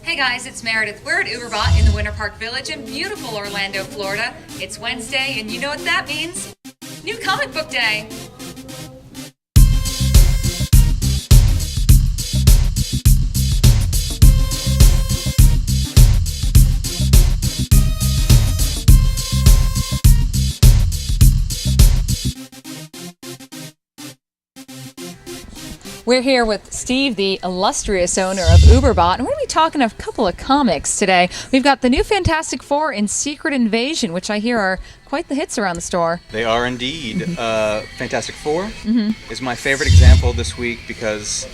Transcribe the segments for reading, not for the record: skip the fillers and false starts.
Hey guys, it's Meredith. We're at Uberbot in the Winter Park Village in beautiful Orlando, Florida. It's Wednesday, and you know what that means. New Comic Book Day. We're here with Steve, the illustrious owner of Uberbot, and we're going to be talking a couple of comics today. We've got the new Fantastic Four and Secret Invasion, which I hear are quite the hits around the store. They are indeed. Fantastic Four is my favorite example this week because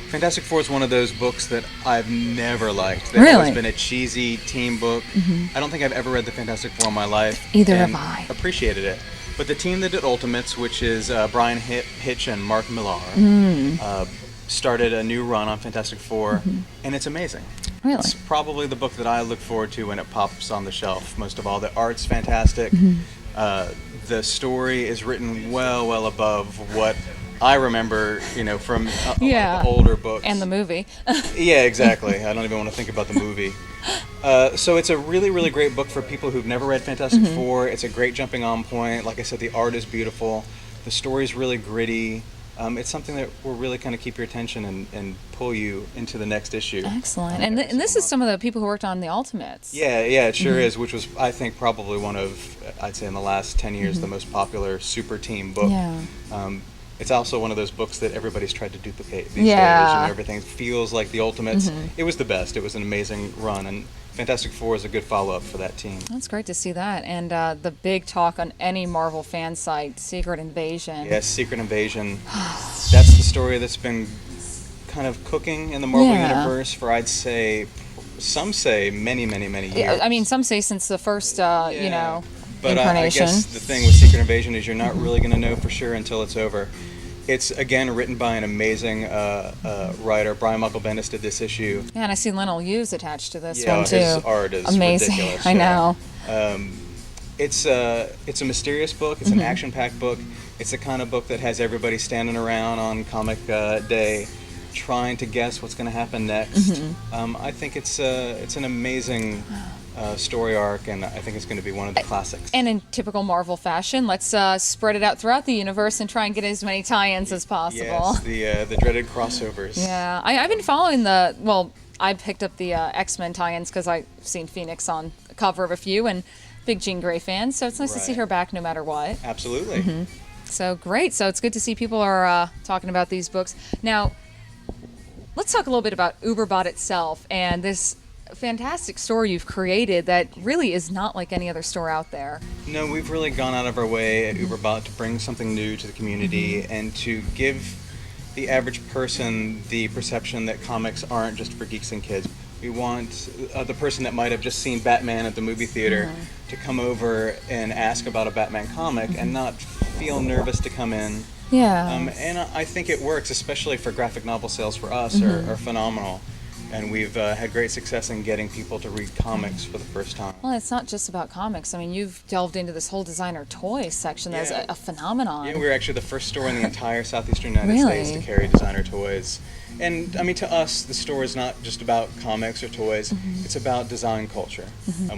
Fantastic Four is one of those books that I've never liked. They've always been a cheesy team book. I don't think I've ever read the Fantastic Four in my life. Either have I. Appreciated it. But the team that did Ultimates, which is Brian Hitch and Mark Millar, started a new run on Fantastic Four, and it's amazing. Really? It's probably the book that I look forward to when it pops on the shelf. Most of all, the art's fantastic. The story is written well above what I remember, from the older books. And the movie. Yeah, exactly. I don't even want to think about the movie. So it's a really great book for people who've never read Fantastic Four. It's a great jumping on point. Like I said, the art is beautiful. The story's really gritty. It's something that will really kind of keep your attention and pull you into the next issue. Excellent. And this is some of the people who worked on the Ultimates. Yeah, it sure is, which was, I think, probably one of, I'd say in the last 10 years, the most popular super team book. Yeah. It's also one of those books that everybody's tried to duplicate these days, and everything feels like the Ultimates. It was the best. It was an amazing run, and Fantastic Four is a good follow-up for that team. That's great to see that. And the big talk on any Marvel fan site, Secret Invasion. Yes, Secret Invasion. That's the story that's been kind of cooking in the Marvel Universe for, I'd say, some say many years. Yeah, I mean, some say since the first, But incarnation. I guess the thing with Secret Invasion is you're not really going to know for sure until it's over. It's, again, written by an amazing writer. Brian Michael Bendis did this issue. Yeah, and I see Lionel Hughes attached to this one, too. His art is amazing. Ridiculous. I know. It's a mysterious book. It's an action-packed book. It's the kind of book that has everybody standing around on comic day trying to guess what's going to happen next. I think it's an amazing story arc, and I think it's going to be one of the classics. And in typical Marvel fashion, let's spread it out throughout the universe and try and get as many tie-ins as possible. Yes, the dreaded crossovers. Yeah, I've been following I picked up the X-Men tie-ins because I've seen Phoenix on the cover of a few, and big Jean Grey fan, so it's nice to see her back no matter what. Absolutely. So great. So it's good to see people are talking about these books. Now, let's talk a little bit about Uberbot itself and this fantastic store you've created that really is not like any other store out there. No, we've really gone out of our way at Uberbot to bring something new to the community and to give the average person the perception that comics aren't just for geeks and kids. We want the person that might have just seen Batman at the movie theater to come over and ask about a Batman comic and not feel nervous to come in. Yeah. And I think it works, especially for graphic novel sales for us are phenomenal. And we've had great success in getting people to read comics for the first time. Well, it's not just about comics. I mean, you've delved into this whole designer toy section that's a phenomenon. Yeah, we were actually the first store in the entire southeastern United States to carry designer toys. And, I mean, to us, the store is not just about comics or toys. It's about design culture.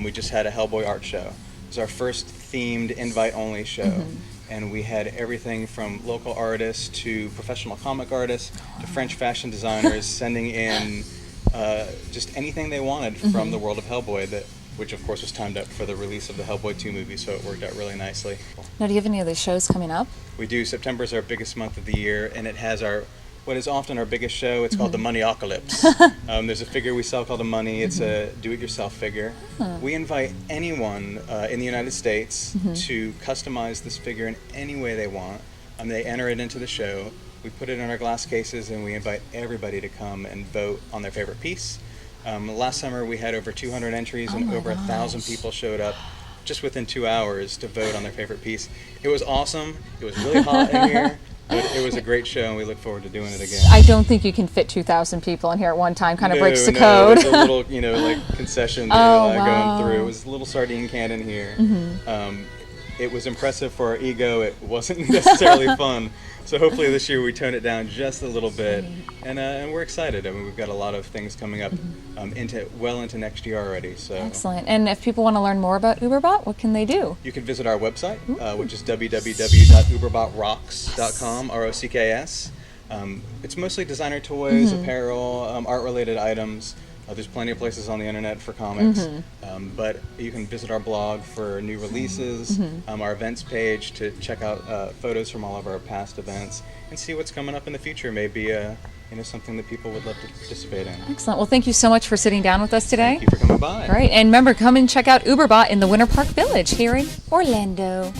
We just had a Hellboy art show. It was our first themed invite-only show. And we had everything from local artists to professional comic artists to French fashion designers sending in just anything they wanted from the world of Hellboy, which of course was timed up for the release of the Hellboy 2 movie, so it worked out really nicely. Now, do you have any of these shows coming up? We do. September is our biggest month of the year, and it has what is often our biggest show. It's called the Money-ocalypse. There's a figure we sell called a Money. It's a do-it-yourself figure. We invite anyone in the United States to customize this figure in any way they want. They enter it into the show. We put it in our glass cases, and we invite everybody to come and vote on their favorite piece. Last summer, we had over 200 entries, and over 1,000 people showed up just within 2 hours to vote on their favorite piece. It was awesome. It was really hot in here, but it was a great show, and we look forward to doing it again. I don't think you can fit 2,000 people in here at one time. Kind of breaks the code. It's a little, concession going through. It was a little sardine can in here. it was impressive for our ego. It wasn't necessarily fun. So hopefully this year we tone it down just a little bit, and we're excited. I mean, we've got a lot of things coming up into next year already. So Excellent. And if people want to learn more about UberBot, what can they do? you can visit our website, which is www.uberbotrocks.com, ROCKS. It's mostly designer toys, apparel, art-related items. There's plenty of places on the internet for comics, but you can visit our blog for new releases, our events page to check out photos from all of our past events, and see what's coming up in the future. Maybe something that people would love to participate in. Excellent. Well, thank you so much for sitting down with us today. Thank you for coming by. All right, and remember, come and check out UberBot in the Winter Park Village here in Orlando.